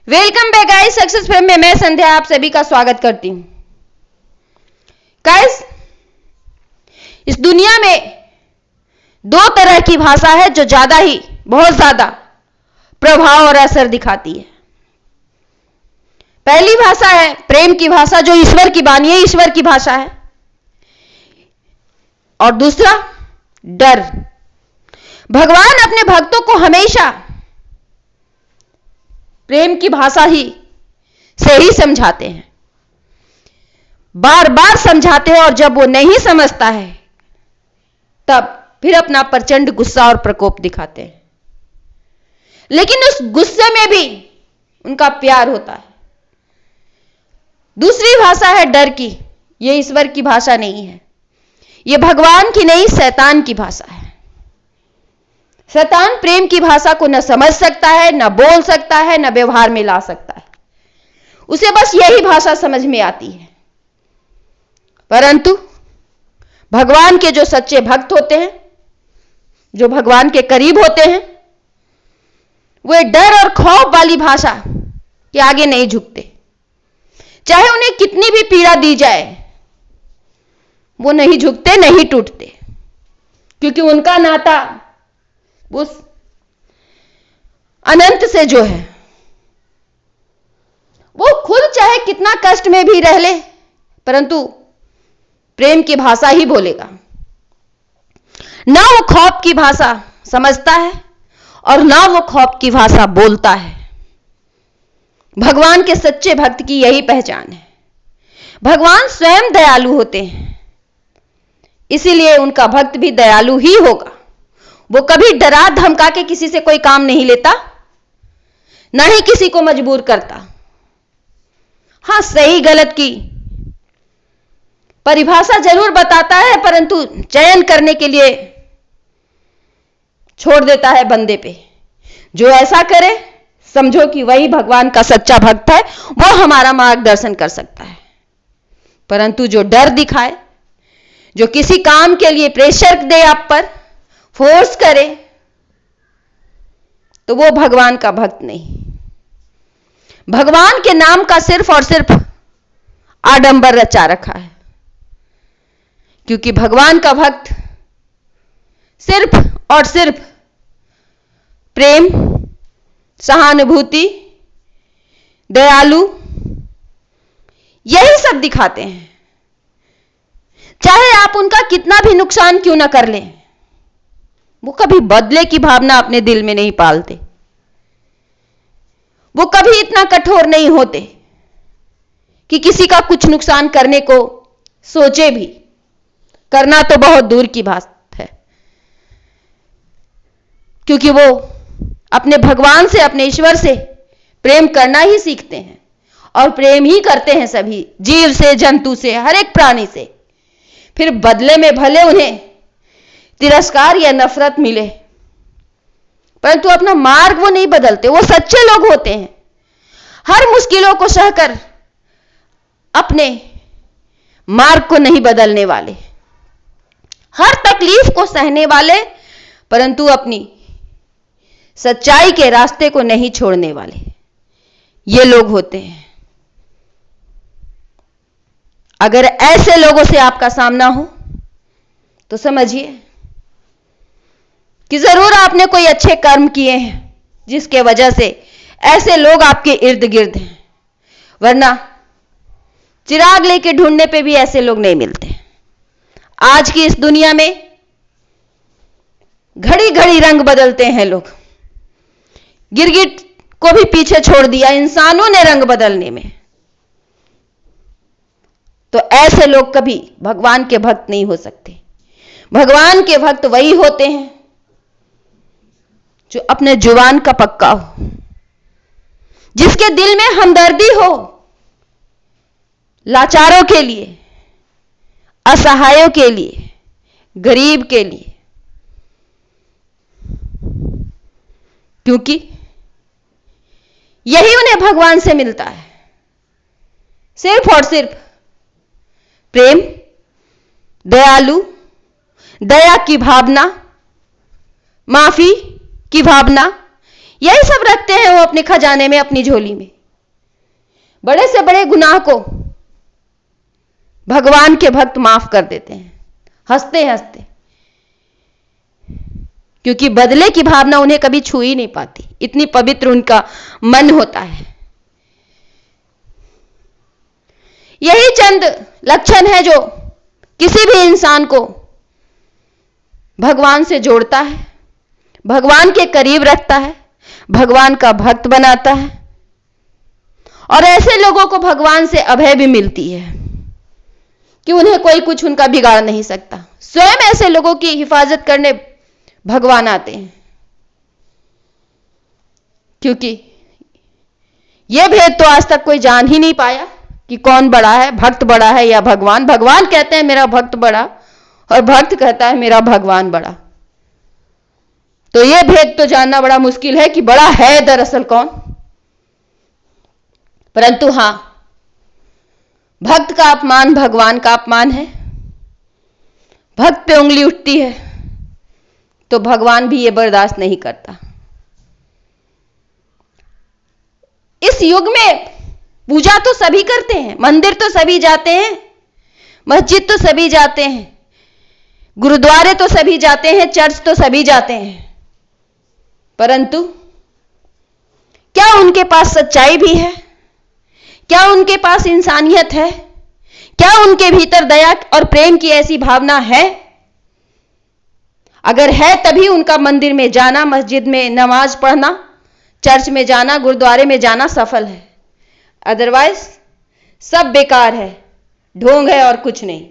Welcome back guys, success frame में मैं संध्या आप सभी का स्वागत करती हूं। गाइस, इस दुनिया में दो तरह की भाषा है जो बहुत ज्यादा प्रभाव और असर दिखाती है। पहली भाषा है प्रेम की भाषा, जो ईश्वर की वाणी है, ईश्वर की भाषा है। और दूसरा डर। भगवान अपने भक्तों को हमेशा प्रेम की भाषा से ही समझाते हैं, बार बार समझाते हैं, और जब वो नहीं समझता है तब फिर अपना प्रचंड गुस्सा और प्रकोप दिखाते हैं। लेकिन उस गुस्से में भी उनका प्यार होता है। दूसरी भाषा है डर की। ये ईश्वर की भाषा नहीं है, ये भगवान की नहीं, शैतान की भाषा है। शैतान प्रेम की भाषा को न समझ सकता है, न बोल सकता है, न व्यवहार में ला सकता है। उसे बस यही भाषा समझ में आती है। परंतु भगवान के जो सच्चे भक्त होते हैं, जो भगवान के करीब होते हैं, वे डर और खौफ वाली भाषा के आगे नहीं झुकते। चाहे उन्हें कितनी भी पीड़ा दी जाए, वो नहीं झुकते, नहीं टूटते, क्योंकि उनका नाता उस अनंत से जो है, वो खुद चाहे कितना कष्ट में भी रह ले, परंतु प्रेम की भाषा ही बोलेगा। ना वो खौफ की भाषा समझता है और ना वो खौफ की भाषा बोलता है। भगवान के सच्चे भक्त की यही पहचान है। भगवान स्वयं दयालु होते हैं, इसीलिए उनका भक्त भी दयालु ही होगा। वो कभी डरा धमका के किसी से कोई काम नहीं लेता, ना ही किसी को मजबूर करता। हां, सही गलत की परिभाषा जरूर बताता है, परंतु चयन करने के लिए छोड़ देता है बंदे पे। जो ऐसा करे, समझो कि वही भगवान का सच्चा भक्त है, वो हमारा मार्गदर्शन कर सकता है। परंतु जो डर दिखाए, जो किसी काम के लिए प्रेशर दे, आप पर फोर्स करे, तो वो भगवान का भक्त नहीं। भगवान के नाम का सिर्फ और सिर्फ आडंबर रचा रखा है, क्योंकि भगवान का भक्त सिर्फ और सिर्फ प्रेम, सहानुभूति, दयालु, यही सब दिखाते हैं। चाहे आप उनका कितना भी नुकसान क्यों ना कर लें, वो कभी बदले की भावना अपने दिल में नहीं पालते। वो कभी इतना कठोर नहीं होते कि किसी का कुछ नुकसान करने को सोचे भी। करना तो बहुत दूर की बात है, क्योंकि वो अपने भगवान से, अपने ईश्वर से प्रेम करना ही सीखते हैं, और प्रेम ही करते हैं सभी जीव से, जंतु से, हर एक प्राणी से। फिर बदले में भले उन्हें तिरस्कार या नफरत मिले, परंतु अपना मार्ग वो नहीं बदलते। वो सच्चे लोग होते हैं, हर मुश्किलों को सहकर अपने मार्ग को नहीं बदलने वाले, हर तकलीफ को सहने वाले, परंतु अपनी सच्चाई के रास्ते को नहीं छोड़ने वाले, ये लोग होते हैं। अगर ऐसे लोगों से आपका सामना हो तो समझिए कि जरूर आपने कोई अच्छे कर्म किए हैं, जिसके वजह से ऐसे लोग आपके इर्द गिर्द हैं। वरना चिराग लेके ढूंढने पे भी ऐसे लोग नहीं मिलते। आज की इस दुनिया में घड़ी घड़ी रंग बदलते हैं लोग। गिरगिट को भी पीछे छोड़ दिया इंसानों ने रंग बदलने में। तो ऐसे लोग कभी भगवान के भक्त नहीं हो सकते। भगवान के भक्त वही होते हैं जो अपने जुबान का पक्का हो, जिसके दिल में हमदर्दी हो लाचारों के लिए, असहायों के लिए, गरीब के लिए, क्योंकि यही उन्हें भगवान से मिलता है। सिर्फ और सिर्फ प्रेम, दयालु, दया की भावना, माफी की भावना, यही सब रखते हैं वो अपने खजाने में, अपनी झोली में। बड़े से बड़े गुनाह को भगवान के भक्त माफ कर देते हैं हंसते हंसते, क्योंकि बदले की भावना उन्हें कभी छू ही नहीं पाती, इतनी पवित्र उनका मन होता है। यही चंद लक्षण है जो किसी भी इंसान को भगवान से जोड़ता है, भगवान के करीब रखता है, भगवान का भक्त बनाता है। और ऐसे लोगों को भगवान से अभय भी मिलती है कि उन्हें कोई कुछ उनका बिगाड़ नहीं सकता। स्वयं ऐसे लोगों की हिफाजत करने भगवान आते हैं, क्योंकि यह भेद तो आज तक कोई जान ही नहीं पाया कि कौन बड़ा है, भक्त बड़ा है या भगवान। भगवान कहते हैं मेरा भक्त बड़ा, और भक्त कहता है मेरा भगवान बड़ा। तो यह भेद तो जानना बड़ा मुश्किल है कि बड़ा है दरअसल कौन। परंतु हां, भक्त का अपमान भगवान का अपमान है। भक्त पे उंगली उठती है तो भगवान भी ये बर्दाश्त नहीं करता। इस युग में पूजा तो सभी करते हैं, मंदिर तो सभी जाते हैं, मस्जिद तो सभी जाते हैं, गुरुद्वारे तो सभी जाते हैं, चर्च तो सभी जाते हैं, परंतु क्या उनके पास सच्चाई भी है? क्या उनके पास इंसानियत है? क्या उनके भीतर दया और प्रेम की ऐसी भावना है? अगर है तभी उनका मंदिर में जाना, मस्जिद में नमाज पढ़ना, चर्च में जाना, गुरुद्वारे में जाना सफल है। अदरवाइज सब बेकार है, ढोंग है और कुछ नहीं।